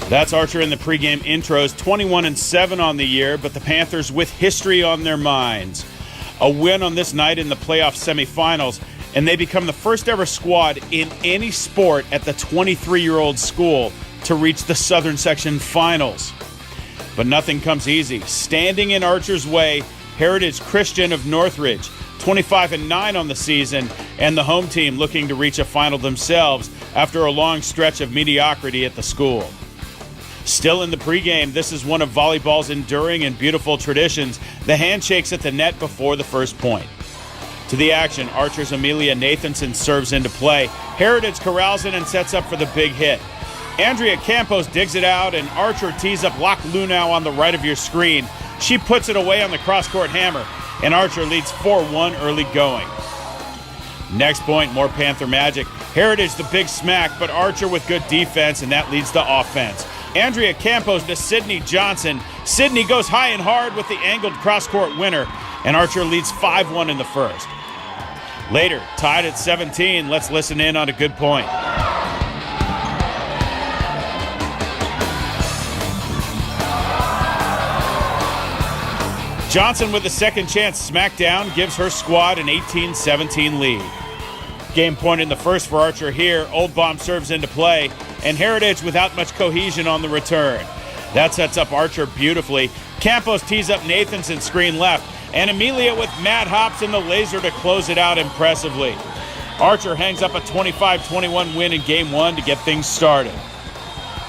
That's Archer in the pregame intros, 21-7 on the year, but the Panthers with history on their minds. A win on this night in the playoff semifinals, and they become the first ever squad in any sport at the 23-year-old school to reach the Southern Section Finals. But nothing comes easy. Standing in Archer's way, Heritage Christian of Northridge, 25-9 on the season, and the home team looking to reach a final themselves after a long stretch of mediocrity at the school. Still in the pregame, this is one of volleyball's enduring and beautiful traditions, the handshakes at the net before the first point. To the action, Archer's Amelia Nathanson serves into play. Heritage corrals in and sets up for the big hit. Andrea Campos digs it out, and Archer tees up Locke Lunau on the right of your screen. She puts it away on the cross-court hammer, and Archer leads 4-1 early going. Next point, more Panther magic. Heritage the big smack, but Archer with good defense, and that leads to offense. Andrea Campos to Sydney Johnson. Sydney goes high and hard with the angled cross-court winner, and Archer leads 5-1 in the first. Later, tied at 17, let's listen in on a good point. Johnson with the second chance smackdown gives her squad an 18-17 lead. Game point in the first for Archer here. Old Bomb serves into play, and Heritage without much cohesion on the return. That sets up Archer beautifully. Campos tees up Nathanson's screen left, and Amelia with mad hops and the laser to close it out impressively. Archer hangs up a 25-21 win in Game 1 to get things started.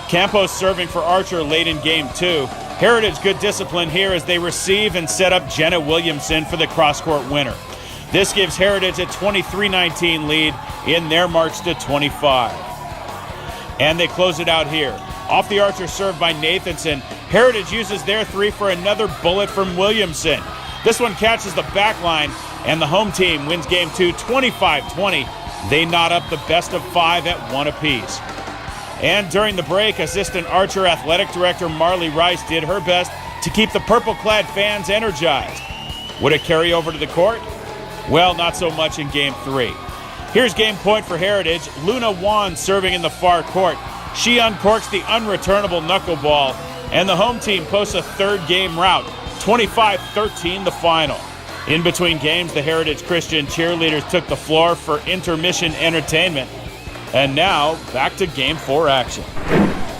Campos serving for Archer late in Game 2. Heritage good discipline here as they receive and set up Jenna Williamson for the cross-court winner. This gives Heritage a 23-19 lead in their march to 25. And they close it out here. Off the Archer serve by Nathanson, Heritage uses their three for another bullet from Williamson. This one catches the back line, and the home team wins Game 2 25-20. They knot up the best of 5 at 1 apiece. And during the break, Assistant Archer Athletic Director Marley Rice did her best to keep the purple-clad fans energized. Would it carry over to the court? Well, not so much in Game 3. Here's game point for Heritage. Luna Wan serving in the far court. She uncorks the unreturnable knuckleball, and the home team posts a third game rout, 25-13 the final. In between games, the Heritage Christian cheerleaders took the floor for intermission entertainment. And now, back to Game 4 action.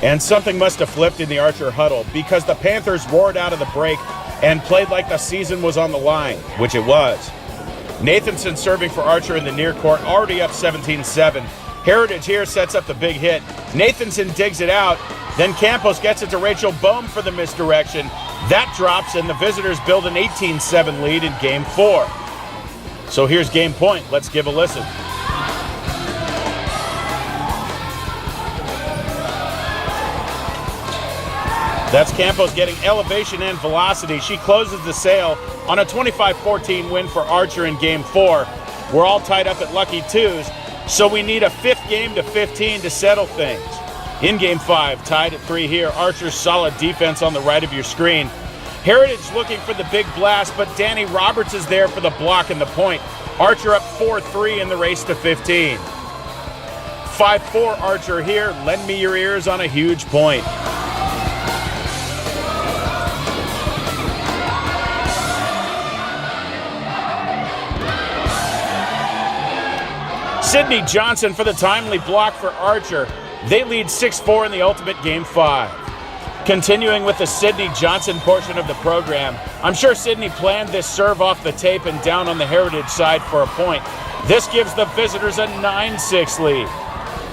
And something must have flipped in the Archer huddle, because the Panthers roared out of the break and played like the season was on the line, which it was. Nathanson serving for Archer in the near court, already up 17-7. Heritage here sets up the big hit. Nathanson digs it out. Then Campos gets it to Rachel Bohm for the misdirection. That drops, and the visitors build an 18-7 lead in Game 4. So here's game point. Let's give a listen. That's Campos getting elevation and velocity. She closes the sale on a 25-14 win for Archer in Game 4. We're all tied up at lucky twos, so we need a fifth game to 15 to settle things. In Game 5, tied at 3 here, Archer's solid defense on the right of your screen. Heritage looking for the big blast, but Danny Roberts is there for the block and the point. Archer up 4-3 in the race to 15. 5-4 Archer here. Lend me your ears on a huge point. Sydney Johnson for the timely block for Archer. They lead 6-4 in the ultimate Game 5. Continuing with the Sydney Johnson portion of the program, I'm sure Sydney planned this serve off the tape and down on the Heritage side for a point. This gives the visitors a 9-6 lead.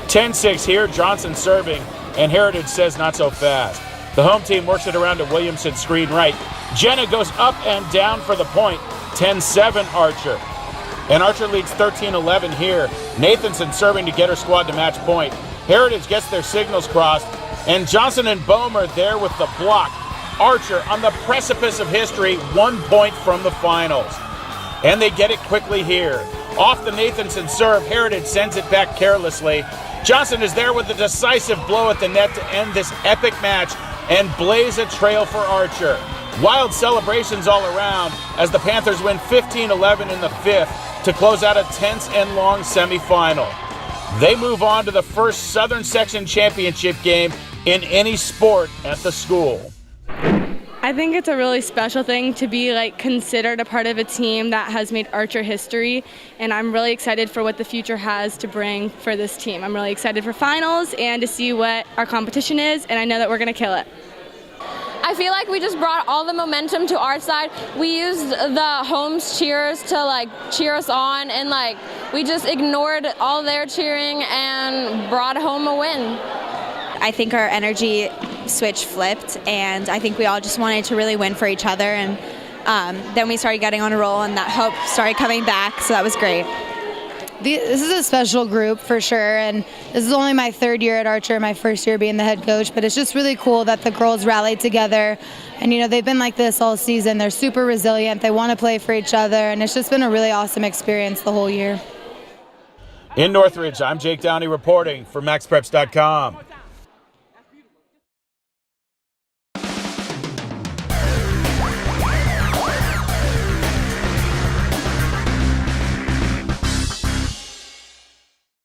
10-6 here, Johnson serving, and Heritage says not so fast. The home team works it around to Williamson's screen right. Jenna goes up and down for the point. 10-7 Archer. And Archer leads 13-11 here. Nathanson serving to get her squad to match point. Heritage gets their signals crossed, and Johnson and Bohm are there with the block. Archer on the precipice of history, 1 point from the finals. And they get it quickly here. Off the Nathanson serve, Heritage sends it back carelessly. Johnson is there with a decisive blow at the net to end this epic match and blaze a trail for Archer. Wild celebrations all around as the Panthers win 15-11 in the fifth to close out a tense and long semifinal. They move on to the first Southern Section Championship game in any sport at the school. I think it's a really special thing to be considered a part of a team that has made Archer history, and I'm really excited for what the future has to bring for this team. I'm really excited for finals and to see what our competition is, and I know that we're going to kill it. I feel like we just brought all the momentum to our side. We used the home's cheers to cheer us on, and we just ignored all their cheering and brought home a win. I think our energy switch flipped, and I think we all just wanted to really win for each other, and then we started getting on a roll, and that hope started coming back, so that was great. This is a special group for sure, and this is only my third year at Archer, my first year being the head coach, but it's just really cool that the girls rallied together, and they've been like this all season. They're super resilient, they want to play for each other, and it's just been a really awesome experience the whole year. In Northridge, I'm Jake Downey reporting for MaxPreps.com.